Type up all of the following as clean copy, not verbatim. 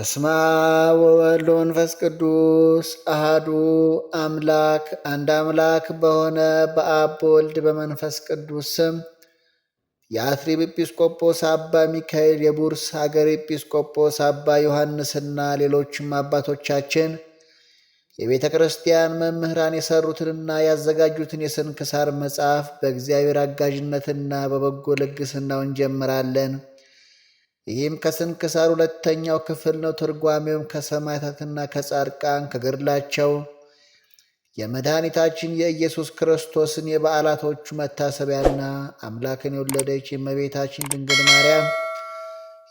በስመ አብ ወወልድ ወመንፈስ ቅዱስ አሐዱ አምላክ አንድ አምላክ በሆነ በአብ በወልድ በመንፈስ ቅዱስ ስም የአትሪብ ኤጲስቆጶስ አባ ሚካኤል፣ የቡርስ ሀገር ኤጲስቆጶስ አባ ዮሐንስና ሌሎችም አባቶቻችን የቤተ ክርስቲያን መምህራን የሠሩትንና ያዘጋጁትን የስንክሳር መጽሐፍ በእግዚአብሔር አጋዥነትና በበጎ ልግስናው እንጀምራለን። ይህም ከስንክሳር ሁለተኛው ክፍል ነው። ትርጓሜውም ከሰማዕታትና ከጻድቃን ከገድላቸው የመድኃኒታችን የኢየሱስ ክርስቶስን የበዓላቶቹ መታሰቢያና አምላክን የወለደች የእመቤታችን ድንግል ማርያም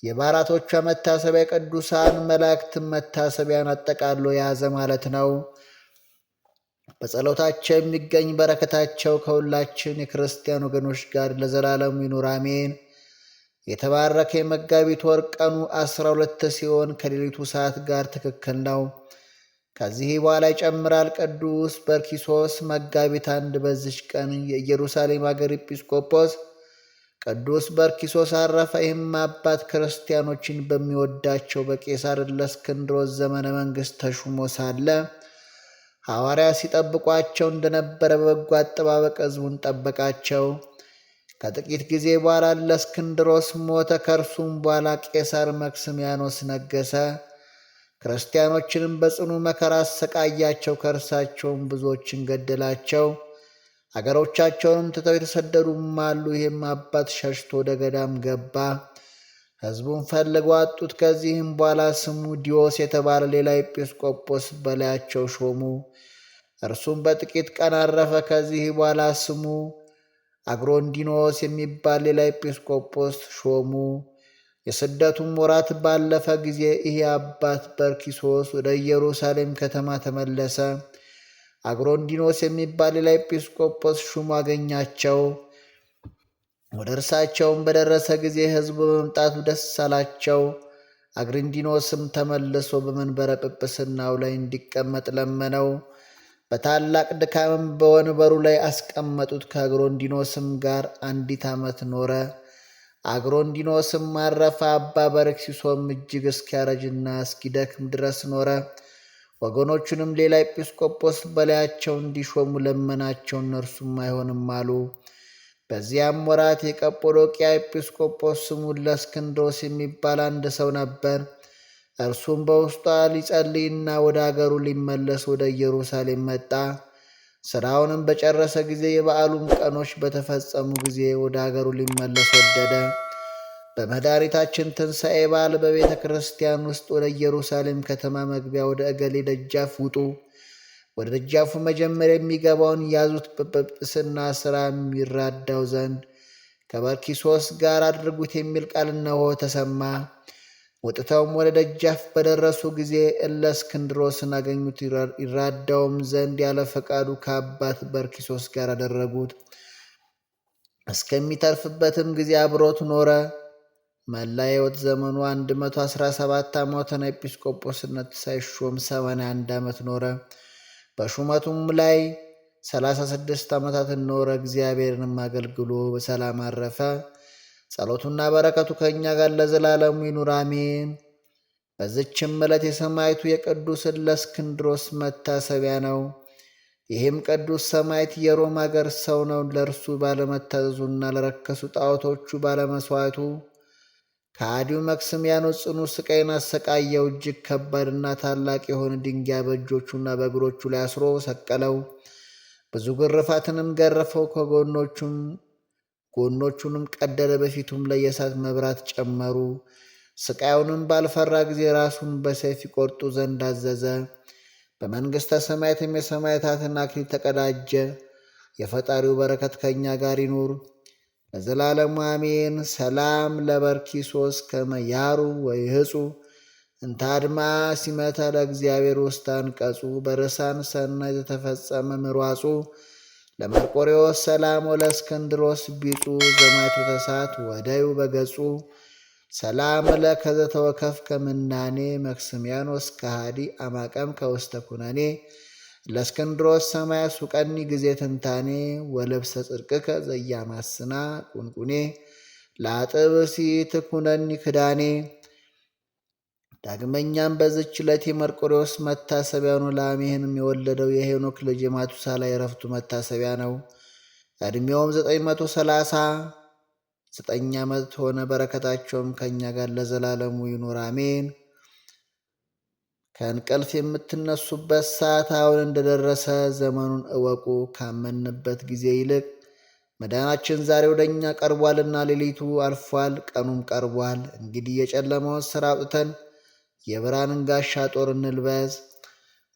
የበዓላቶቿ መታሰቢያ ቅዱሳን መላእክትን መታሰቢያን አጠቃሎ የያዘ ማለት ነው። በጸሎታቸው የሚገኝ በረከታቸው ከሁላችን የክርስቲያን ወገኖች ጋር ለዘላለሙ ይኑር አሜን። የተባረከ የመጋቢት ወር ቀኑ 12 ሲሆን ከሌሊቱ ሰዓት ጋር ትክክል ነው። ከዚህ በኋላ ይጨምራል። ቅዱስ በርኪሶስ መጋቢት 1 በዚች ቀን የኢየሩሳሌም አገር ኤጲስቆጶስ ቅዱስ በርኪሶስ አረፈ። ይህም አባት ክርስቲያኖችን በሚወዳቸው በቄሳር ለእስክንድሮስ ዘመነ መንግሥት ተሹሞ ሳለ ሐዋርያ ሲጠብቋቸው እንደነበረ በበጎ አጠባበቅ ሕዝቡን ጠበቃቸው። ከጥቂት ጊዜ በኋላ ለእስክንድሮስ ሞተ። ከእርሱም በኋላ ቄሳር መክስሚያኖስ ነገሰ። ክርስቲያኖችንም በጽኑ መከራ አሰቃያቸው። ከእርሳቸውም ብዙዎችን ገደላቸው። አገሮቻቸውንም ትተው የተሰደዱም አሉ። ይህም አባት ሸሽቶ ወደ ገዳም ገባ። ሕዝቡን ፈልገው አጡት። ከዚህም በኋላ ስሙ ዲዮስ የተባለ ሌላ ኤጲስቆጶስ በላያቸው ሾሙ። እርሱም በጥቂት ቀን አረፈ። ከዚህ በኋላ ስሙ አግሮንዲኖስ የሚባል ሌላ ኤጲስቆጶስ ሾሙ። የስደቱም ወራት ባለፈ ጊዜ ይህ አባት በርኪሶስ ወደ ኢየሩሳሌም ከተማ ተመለሰ። አግሮንዲኖስ የሚባል ሌላ ኤጲስቆጶስ ሹም አገኛቸው። ወደ እርሳቸውም በደረሰ ጊዜ ሕዝቡ በመምጣቱ ደስ አላቸው። አግሪንዲኖስም ተመልሶ በመንበረ ጵጵስናው ላይ እንዲቀመጥ ለመነው። በታላቅ ድካምም በወንበሩ ላይ አስቀመጡት። ከአግሮንዲኖስም ጋር 1 ዓመት ኖረ። አግሮንዲኖስም አረፈ። አባ በርኪሶስም እጅግ እስኪያረጅና እስኪደክም ድረስ ኖረ። ወገኖቹንም ሌላ ኤጲስቆጶስ በላያቸው እንዲሾሙ ለመናቸው። እነርሱም አይሆንም አሉ። በዚያም ወራት የቀጶዶቅያ ኤጲስቆጶስ ስሙ ለእስክንድሮስ የሚባል አንድ ሰው ነበር። እርሱም በውስጧ ሊጸልይና ወደ አገሩ ሊመለስ ወደ ኢየሩሳሌም መጣ። ሥራውንም በጨረሰ ጊዜ የበዓሉም ቀኖች በተፈጸሙ ጊዜ ወደ አገሩ ሊመለስ ወደደ። በመድኃኒታችን ትንሣኤ በዓል በቤተ ክርስቲያን ውስጥ ወደ ኢየሩሳሌም ከተማ መግቢያ ወደ እገሌ ደጃፍ ውጡ፣ ወደ ደጃፉ መጀመሪያ የሚገባውን ያዙት፣ በጵጵስና ሥራ የሚራዳው ዘንድ ከበርኪሶስ ጋር አድርጉት የሚል ቃል እነሆ ተሰማ። ወጥተውም ወደ ደጃፍ በደረሱ ጊዜ እለእስክንድሮስን አገኙት። ይራዳውም ዘንድ ያለ ፈቃዱ ከአባት በርኪሶስ ጋር አደረጉት። እስከሚተርፍበትም ጊዜ አብሮት ኖረ። መላ የሕይወት ዘመኑ 117 ዓመት ነው። ኤጲስቆጶስነት ሳይሾም 81 ዓመት ኖረ። በሹመቱም ላይ 36 ዓመታትን ኖረ። እግዚአብሔርንም አገልግሎ በሰላም አረፈ። ጸሎቱና በረከቱ ከእኛ ጋር ለዘላለሙ ይኑር አሜን። በዚችም ዕለት የሰማዕቱ የቅዱስ እለእስክንድሮስ መታሰቢያ ነው። ይህም ቅዱስ ሰማዕት የሮም አገር ሰው ነው። ለእርሱ ባለመታዘዙና ለረከሱ ጣዖቶቹ ባለመሥዋዕቱ ከሃዲው መክስሚያኖስ ጽኑ ስቃይን አሰቃየው። እጅግ ከባድና ታላቅ የሆነ ድንጋይ በእጆቹና በእግሮቹ ላይ አስሮ ሰቀለው። ብዙ ግርፋትንም ገረፈው። ጎኖቹንም ቀደደ። በፊቱም ላይ የእሳት መብራት ጨመሩ። ስቃዩንም ባልፈራ ጊዜ ራሱን በሰይፍ ይቆርጡ ዘንድ አዘዘ። በመንግሥተ ሰማያትም የሰማዕታትን አክሊል ተቀዳጀ። የፈጣሪው በረከት ከእኛ ጋር ይኑር ለዘላለሙ አሜን። ሰላም ለበርኪሶስ ከመያሩ ወይህፁ እንታድማ ሲመተ ለእግዚአብሔር ውስጥ አንቀጹ በርሳን ሰናይ ዘተፈጸመ ምርዋጹ ለመርቆሬዎስ ሰላም ወለእስክንድሮስ ቢጹ ዘማይቱ ተሳት ወደዩ በገጹ ሰላም ለከዘተወከፍ ከምናኔ መክስሚያኖስ ከሃዲ አማቀም ከውስተ ኩነኔ ለእስክንድሮስ ሰማያ ሱቀኒ ጊዜ ትንታኔ ወለብሰ ጽድቅከ ዘያማስና ቁንቁኔ ለአጥብሲ ትኩነኒ ክዳኔ ዳግመኛም በዚች ዕለት የመርቆሬዎስ መታሰቢያው ነው። ላሜህንም የወለደው የሄኖክ ልጅ የማቱሳላ የዕረፍቱ መታሰቢያ ነው። ዕድሜውም 939 ዓመት ሆነ። በረከታቸውም ከእኛ ጋር ለዘላለሙ ይኑር አሜን። ከእንቅልፍ የምትነሱበት ሰዓት አሁን እንደደረሰ ዘመኑን እወቁ። ካመንበት ጊዜ ይልቅ መዳናችን ዛሬ ወደ እኛ ቀርቧልና፣ ሌሊቱ አልፏል፣ ቀኑም ቀርቧል። እንግዲህ የጨለማውን ሥራ አውጥተን የብርሃንን ጋሻ ጦር እንልበስ።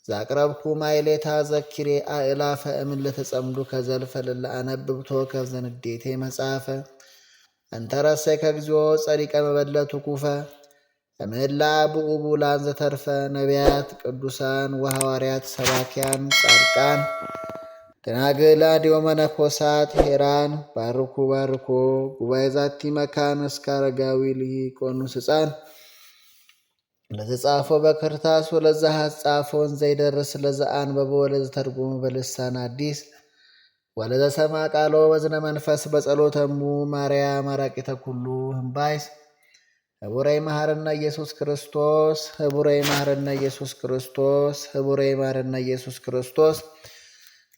ዛቅረብኩ ማይሌታ ዘኪሬ አእላፈ እምን ለተጸምዱ ከዘልፈ ለአነብብቶ ከዘንዴቴ መጽሐፈ እንተረሰይ ከግዚኦ ጸሪቀ መበለቱ ኩፈ እምላ ብኡቡ ላን ዘተርፈ ነቢያት ቅዱሳን ወሐዋርያት ሰባኪያን ጻድቃን ደናግል አድዮ መነኮሳት ሄራን ባርኩ ባርኮ ጉባኤ ዛቲ መካን እስከ አረጋዊ ሊቆኑስ ሕፃን ለተጻፈው በክርታስ ወለዛ ሐጻፈውን ዘይደርስ ለዛ አንበበ ወለዘ ተርጉሙ በልሳን አዲስ ወለዘ ሰማ ቃሎ በዝነ መንፈስ በጸሎተሙ ማርያም አራቂተ ኩሉ ህምባይስ ህቡረይ መሐረነ ኢየሱስ ክርስቶስ ህቡረይ መሐረነ ኢየሱስ ክርስቶስ ህቡረይ መሐረነ ኢየሱስ ክርስቶስ።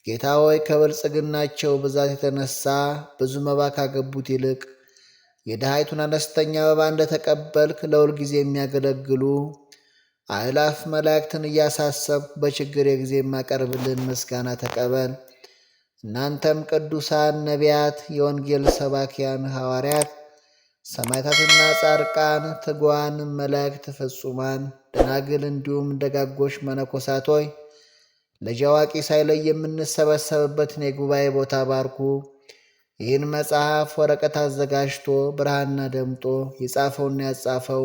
ጌታ ሆይ ከብልጽግናቸው ብዛት የተነሳ ብዙ መባ ካገቡት ይልቅ የድሃይቱን አነስተኛ መባ እንደተቀበልክ ለሁል ጊዜ የሚያገለግሉ አእላፍ መላእክትን እያሳሰብኩ በችግር ጊዜ የማቀርብልን ምስጋና ተቀበል። እናንተም ቅዱሳን ነቢያት፣ የወንጌል ሰባኪያን ሐዋርያት፣ ሰማዕታትና ጻድቃን፣ ትጉሃን መላእክት፣ ፍጹማን ደናግል፣ እንዲሁም ደጋጎች መነኮሳት ሆይ ልጅ አዋቂ ሳይለይ የምንሰበሰብበትን የጉባኤ ቦታ ባርኩ። ይህን መጽሐፍ ወረቀት አዘጋጅቶ ብርሃንና ደምጦ የጻፈውና ያጻፈው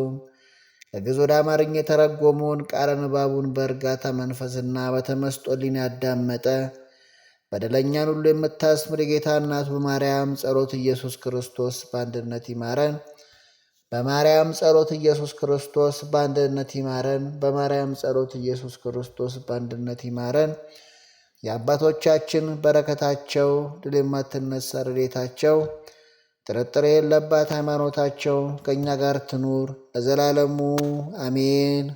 ከግዕዝ ወደ አማርኛ የተረጎመውን ቃለ ንባቡን በእርጋታ መንፈስና በተመስጦ ሕሊና ያዳመጠ በደለኛን ሁሉ የምታስምር የጌታ እናቱ በማርያም ጸሎት ኢየሱስ ክርስቶስ በአንድነት ይማረን። በማርያም ጸሎት ኢየሱስ ክርስቶስ በአንድነት ይማረን። በማርያም ጸሎት ኢየሱስ ክርስቶስ በአንድነት ይማረን። የአባቶቻችን በረከታቸው ድል የማትነሳ ረድኤታቸው ጥርጥር የለባት ሃይማኖታቸው ከእኛ ጋር ትኑር ለዘላለሙ አሜን።